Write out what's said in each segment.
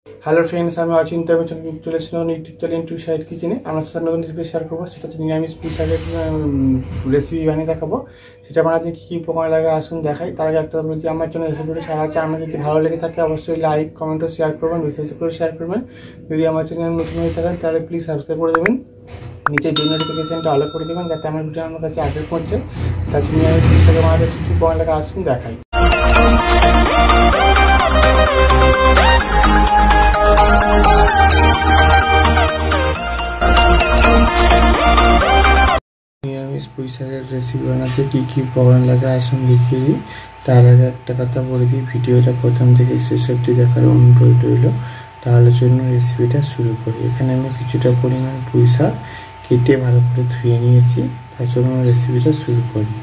Hello friends, আমি অচিন্ত। আমি চলে এসেছিলাম ইউটিউব চ্যানেল টু সাইড কিচেনে। আমার সাথে নতুন রেসিপি শেয়ার করবো। সেটা হচ্ছে নিরামিষ পুঁই শাকের রেসিপি বানিয়ে দেখাবো। সেটা বানাতে কী কী উপকরণ লাগে আসুন দেখাই। তার আগে একটা বলছি, আমার জন্য রেসিপিটা সারা আছে। আমার যদি ভালো লেগে থাকে অবশ্যই লাইক কমেন্ট ও শেয়ার করবেন, বিশেষ করে শেয়ার করবেন। যদি আমার চ্যানেল নতুন হয়ে থাকেন তাহলে প্লিজ সাবস্ক্রাইব করে দেবেন, নিচে বেল নোটিফিকেশনটা অল করে দেবেন যাতে আমার ভিডিও আমার কাছে আগে পৌঁছে। তার জন্য নিরামিষ পুঁই শাকের বানাতে কী কী উপকরণ লাগে আসুন দেখাই। নিরামিষ পুঁই শাকের রেসিপি বানাতে কী কী উপকরণ লাগে আসুন দেখিয়ে দিই। তার আগে একটা কথা বলে দিই, ভিডিওটা প্রথম থেকে শেষ অবধি দেখার অনুরোধ রইল। তাহলে জন্য রেসিপিটা শুরু করি। এখানে আমি কিছুটা পরিমাণ পুঁই শাক কেটে ভালো করে ধুয়ে নিয়েছি। তার জন্য রেসিপিটা শুরু করি।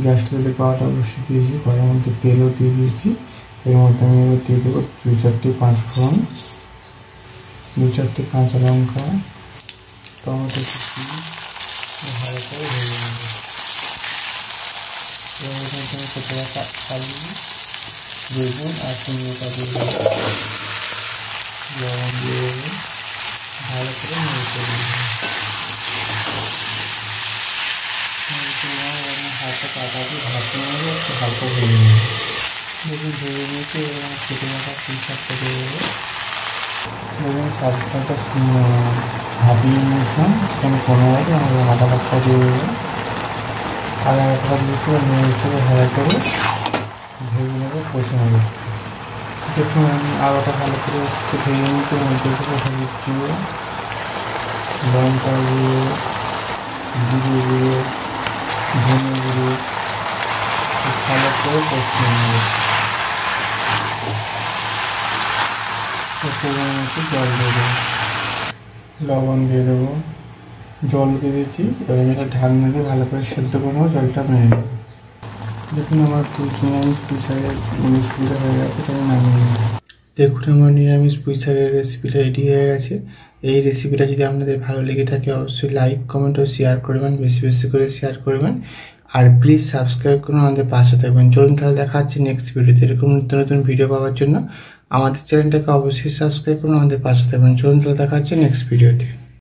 গ্যাসটা তেলে পাওয়াটা বসিয়ে দিয়েছি, কড়াইয়ের মধ্যে তেলও দিয়ে দিয়েছি। এর মধ্যে আমি এবার দিয়ে দেবো 2-4টি পাঁচফোড়ন, 2-4টি কাঁচা লঙ্কা, টমেটো কুচি ভালো করে ভেজে নেব। এর মধ্যে আমি কেটে রাখা আলু, বেগুন আর কুমড়োটা দিয়ে দেবো, লবণ দিয়ে দেবো, ভালো করে নেড়ে দেবো। হালকা কাটা দিয়ে ভাজতে নেবো, একটু হালকা ভেজে নেবো। দেখুন ভেজে নিয়েছি। এবং কেটে রাখা পুঁই শাকটা দিয়ে দেবো। দেখুন শাকটা ভাপিয়ে নিয়েছিলাম, সেখানে কোনোভাবে আমাদের আদা বাটা দিয়ে দেবো। আদা বাটা দিয়েছি নিয়েছে ভালো করে ভেজে নেবো, কষে নেবো। দেখুন আমি আদাটা ভালো করে ভেজে নিয়েছি। মধ্যে হলুদ দিয়ে, লঙ্কা দিয়ে, জিরে দিয়ে, ধনে দিয়ে ভালো করে কষিয়ে নেবো। একটু জল দিয়ে দেবো, লবণ দিয়ে দেবো, জল দিয়ে দিয়েছি। এবার আমি এটা ঢাকনা দিয়ে ভালো করে সেদ্ধ করবো, জলটা মেরে নেবো। দেখুন আমার নিরামিষ পুঁই শাকের রেসিপিটা হয়ে গেছে, তাই নামিয়ে নেব। দেখুন আমার নিরামিষ পুঁই শাকের রেসিপিটা রেডি হয়ে গেছে। এই রেসিপিটা যদি আপনাদের ভালো লেগে থাকে অবশ্যই লাইক কমেন্ট ও শেয়ার করবেন, বেশি বেশি করে শেয়ার করবেন। আর প্লিজ সাবস্ক্রাইব করুন, আমাদের পাশে থাকবেন। চলুন তাহলে দেখা হচ্ছে নেক্সট ভিডিওতে। এরকম নতুন নতুন ভিডিও পাওয়ার জন্য আমাদের চ্যানেলটাকে অবশ্যই সাবস্ক্রাইব করুন, আমাদের পাশে থাকবেন। চলুন তাহলে দেখা হচ্ছে নেক্সট ভিডিওতে।